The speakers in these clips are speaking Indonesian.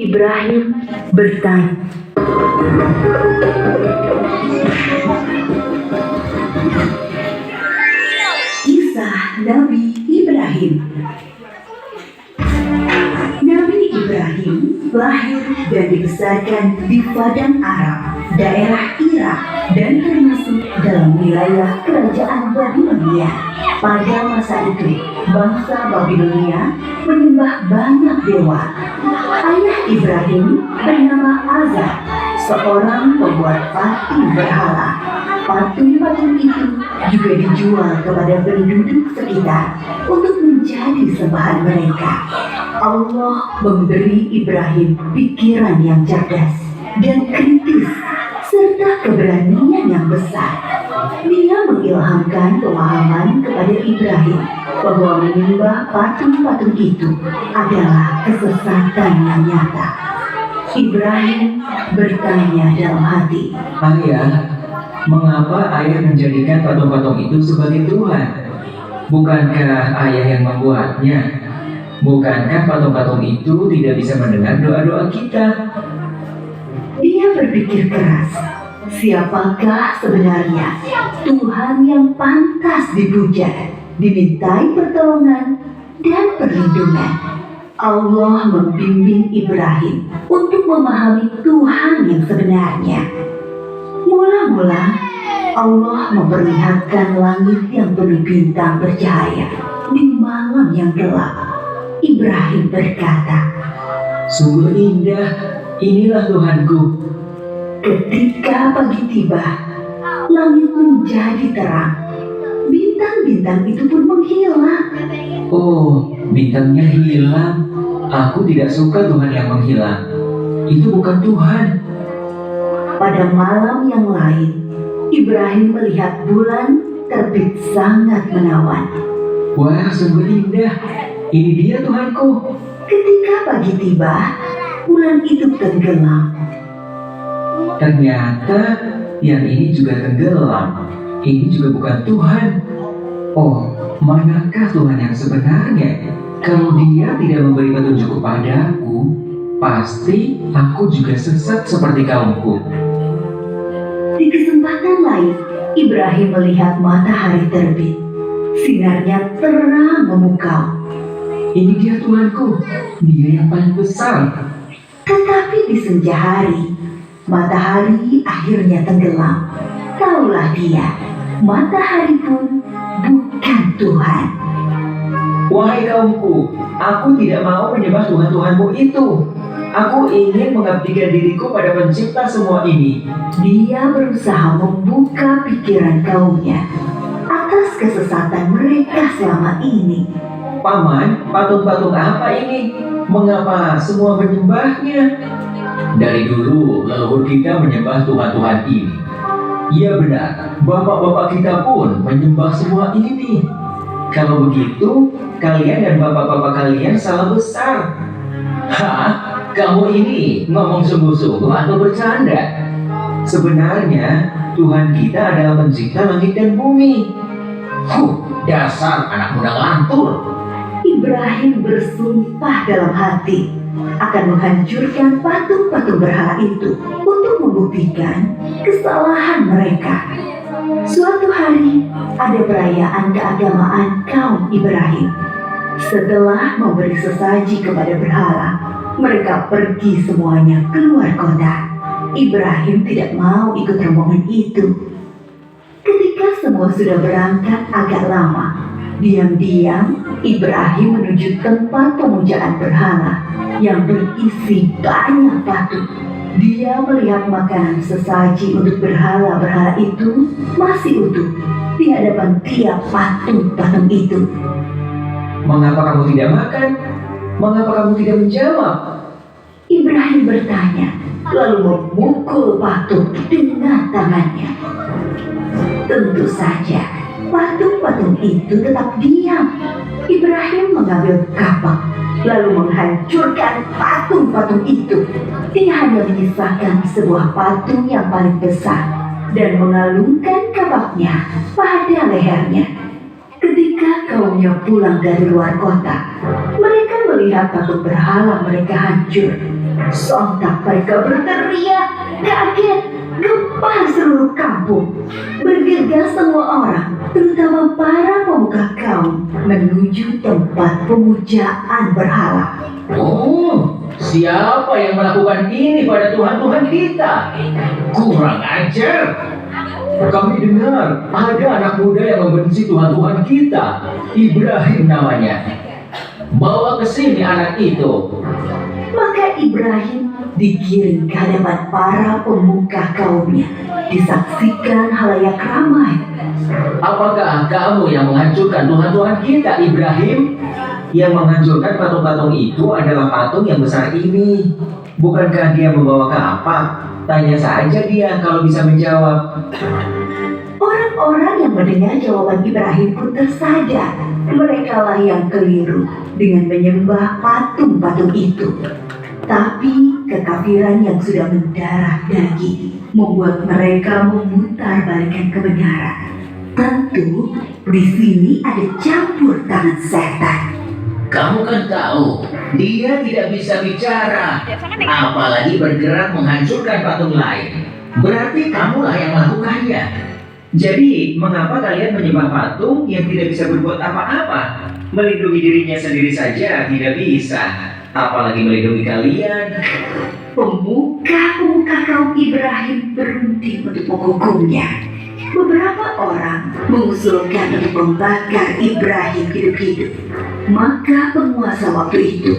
Ibrahim bertanya, kisah Nabi Ibrahim. Nabi Ibrahim lahir dan dibesarkan di Padang Arab, daerah Irak, dan termasuk dalam wilayah kerajaan Babilonia. Pada masa itu, bangsa Babilonia menyembah banyak dewa. Ayah Ibrahim bernama Azar, seorang pembuat patung berhala. Patung-patung itu juga dijual kepada penduduk sekitar untuk menjadi sembahan mereka. Allah memberi Ibrahim pikiran yang cerdas dan kritis serta keberanian yang besar. Dia mengilhamkan pemahaman kepada Ibrahim bahwa menyembah patung-patung itu adalah kesesatan yang nyata. Ibrahim bertanya dalam hati, "Ayah, mengapa ayah menjadikan patung-patung itu sebagai Tuhan? Bukankah ayah yang membuatnya? Bukankah patung-patung itu tidak bisa mendengar doa-doa kita?" Dia berpikir keras. Siapakah sebenarnya Tuhan yang pantas dipuja, dimintai pertolongan dan perlindungan? Allah membimbing Ibrahim untuk memahami Tuhan yang sebenarnya. Mula-mula Allah memperlihatkan langit yang penuh bintang bercahaya di malam yang gelap. Ibrahim berkata, "Sungguh indah, inilah Tuhanku." Ketika pagi tiba, langit menjadi terang. Bintang-bintang itu pun menghilang. Oh, bintangnya hilang. Aku tidak suka Tuhan yang menghilang. Itu bukan Tuhan. Pada malam yang lain, Ibrahim melihat bulan terbit sangat menawan. Wah, sungguh indah. Ini dia Tuhanku. Ketika pagi tiba, bulan itu tenggelam. Ternyata yang ini juga tenggelam. Ini juga bukan Tuhan. Oh, manakah Tuhan yang sebenarnya? Kalau dia tidak memberi petunjuk kepadaku, pasti aku juga sesat seperti kaumku. Di kesempatan lain, Ibrahim melihat matahari terbit. Sinarnya terang memukau. Ini dia Tuhanku, dia yang paling besar. Tetapi di senja hari, matahari akhirnya tenggelam. Taulah dia, matahari pun bukan Tuhan. Wahai kaumku, aku tidak mau menyembah Tuhan-Tuhanmu itu. Aku ingin mengabdikan diriku pada pencipta semua ini. Dia berusaha membuka pikiran kaumnya atas kesesatan mereka selama ini. Paman, patung-patung apa ini? Mengapa semua menyembahnya? Dari dulu leluhur kita menyembah Tuhan-Tuhan ini. Iya benar, bapak-bapak kita pun menyembah semua ini. Kalau begitu, kalian dan bapak-bapak kalian salah besar. Hah? Kamu ini ngomong sungguh-sungguh atau bercanda? Sebenarnya Tuhan kita adalah pencipta langit dan bumi. Dasar anak muda ngantur. Ibrahim bersumpah dalam hati akan menghancurkan patung-patung berhala itu untuk membuktikan kesalahan mereka. Suatu hari ada perayaan keagamaan kaum Ibrahim. Setelah memberi sesaji kepada berhala, mereka pergi semuanya keluar kota. Ibrahim tidak mau ikut rombongan itu. Ketika semua sudah berangkat agak lama, diam-diam Ibrahim menuju tempat pemujaan berhala yang berisi banyak patung. Dia melihat makanan sesaji untuk berhala-berhala itu masih utuh di hadapan tiap patung-patung itu. Mengapa kamu tidak makan? Mengapa kamu tidak menjawab? Ibrahim bertanya, lalu memukul patung dengan tangannya. Tentu saja, patung-patung itu tetap diam. Ibrahim mengambil kapak, lalu menghancurkan patung-patung itu. Dia hanya menyisakan sebuah patung yang paling besar dan mengalungkan kapaknya pada lehernya. Ketika kaumnya pulang dari luar kota, mereka melihat patung berhala mereka hancur. Sontak mereka berteriak, kaget, gempar seluruh kampung. Bergegas semua orang, terutama para pemuka kaum, menuju tempat pemujaan berhala. Oh, siapa yang melakukan ini pada Tuhan-Tuhan kita? Kurang ajar. Kami dengar ada anak muda yang membenci Tuhan-Tuhan kita. Ibrahim namanya. Bawa ke sini anak itu. Maka Ibrahim digiring ke hadapan para pemuka kaumnya, disaksikan halayak ramai. Apakah kamu yang menghancurkan Tuhan-Tuhan kita, Ibrahim? Yang menghancurkan patung-patung itu adalah patung yang besar ini. Bukankah dia membawa kapak? Tanya saja dia kalau bisa menjawab. Orang-orang yang mendengar jawaban Ibrahim pun tersadar merekalah yang keliru dengan menyembah patung-patung itu. Tapi kekafiran yang sudah mendarah daging membuat mereka memutar balikan kebenaran. Tentu di sini ada campur tangan setan. Kamu kan tahu, dia tidak bisa bicara, apalagi bergerak menghancurkan patung lain. Berarti kamulah yang melakukannya. Jadi, mengapa kalian menyembah patung yang tidak bisa berbuat apa-apa? Melindungi dirinya sendiri saja tidak bisa, apalagi melindungi kalian. Pemuka-pemuka kaum Ibrahim berunding untuk menghukumnya. Beberapa orang mengusulkan untuk membakar Ibrahim hidup-hidup. Maka penguasa waktu itu,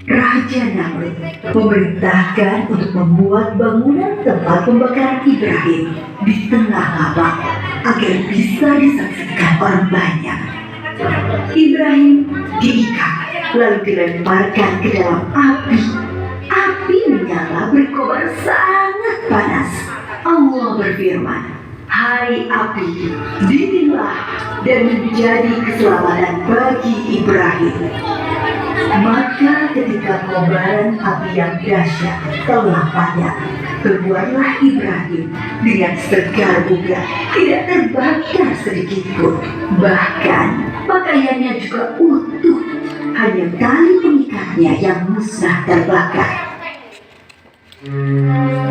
Raja Namrud, memerintahkan untuk membuat bangunan tempat pembakaran Ibrahim di tengah lapang agar bisa disaksikan orang banyak. Ibrahim diikat lalu dilemparkan ke dalam api. Api menyala berkobar sangat panas. Allah berfirman, "Hai api, dinginlah dan menjadi keselamatan bagi Ibrahim." Maka ketika kobaran api yang dahsyat telah padam, keluarlah Ibrahim dengan segar bugar, tidak terbakar sedikit pun. Bahkan pakaiannya juga utuh, hanya tali pengikatnya yang musnah terbakar.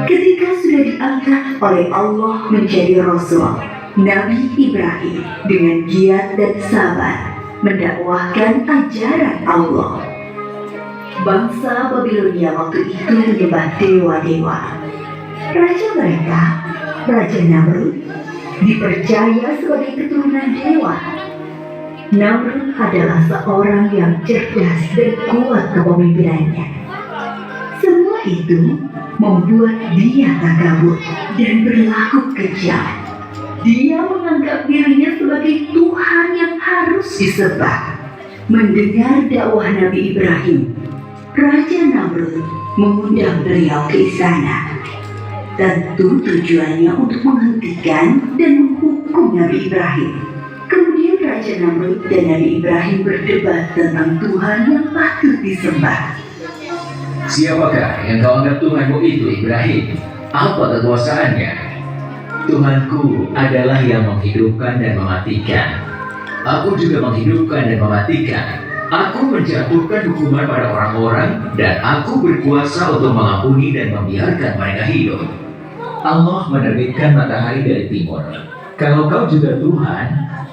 Ketika sudah diangkat oleh Allah menjadi Rasul, Nabi Ibrahim dengan giat dan sabar mendakwahkan ajaran Allah. Bangsa Babilonia waktu itu menyembah dewa-dewa. Raja mereka, Raja Namrud, dipercaya sebagai keturunan dewa. Namrud adalah seorang yang cerdas dan kuat kepemimpinannya. Semua itu membuat dia takabur dan berlaku kejam. Dia menganggap dirinya sebagai Tuhan yang harus disembah. Mendengar dakwah Nabi Ibrahim, Raja Namrud mengundang beliau ke istana. Tentu tujuannya untuk menghentikan dan menghukum Nabi Ibrahim. Kemudian Raja Namrud dan Nabi Ibrahim berdebat tentang Tuhan yang patut disembah. Siapakah yang kau anggap Tuhanmu itu, Ibrahim? Apa kekuasaannya? Tuhanku adalah yang menghidupkan dan mematikan. Aku juga menghidupkan dan mematikan. Aku menjatuhkan hukuman pada orang-orang dan aku berkuasa untuk mengampuni dan membiarkan mereka hidup. Allah menerbitkan matahari dari timur. Kalau kau juga Tuhan,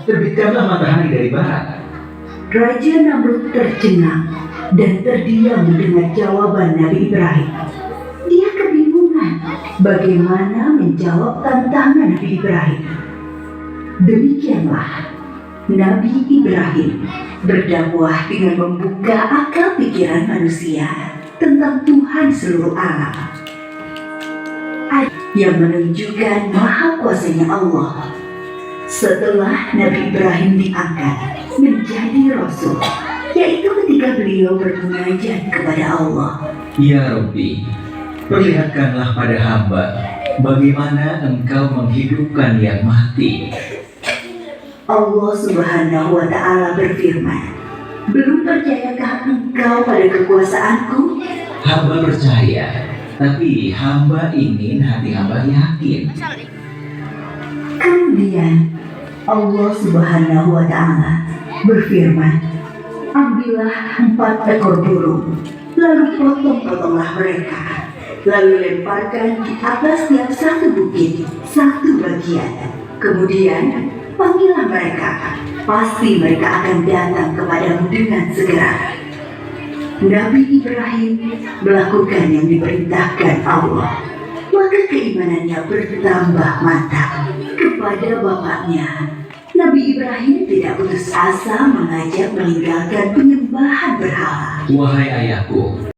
terbitkanlah matahari dari barat. Raja Namrud tercengang dan terdiam mendengar jawaban Nabi Ibrahim. Dia kebingungan bagaimana menjawab tantangan Nabi Ibrahim. Demikianlah Nabi Ibrahim berdakwah dengan membuka akal pikiran manusia tentang Tuhan seluruh alam, yang menunjukkan maha kuasanya Allah. Setelah Nabi Ibrahim diangkat menjadi Rasul, yaitu ketika beliau bermunajat kepada Allah. Ya Rabbi, perlihatkanlah pada hamba bagaimana engkau menghidupkan yang mati. Allah Subhanahu wa Ta'ala berfirman, "Belum percayakah engkau pada kekuasaanku?" Hamba percaya, tapi hamba ingin hati hamba yakin. Kemudian Allah Subhanahu wa Ta'ala berfirman, "Ambillah 4 ekor burung, lalu potong-potonglah mereka lalu lemparkan di atas tiap satu bukit satu bagian. Kemudian panggillah mereka, pasti mereka akan datang kepadamu dengan segera. Nabi Ibrahim melakukan yang diperintahkan Allah, maka keimanannya bertambah mantap kepada bapaknya. Nabi Ibrahim tidak putus asa mengajak meninggalkan penyembahan berhala. Wahai ayahku,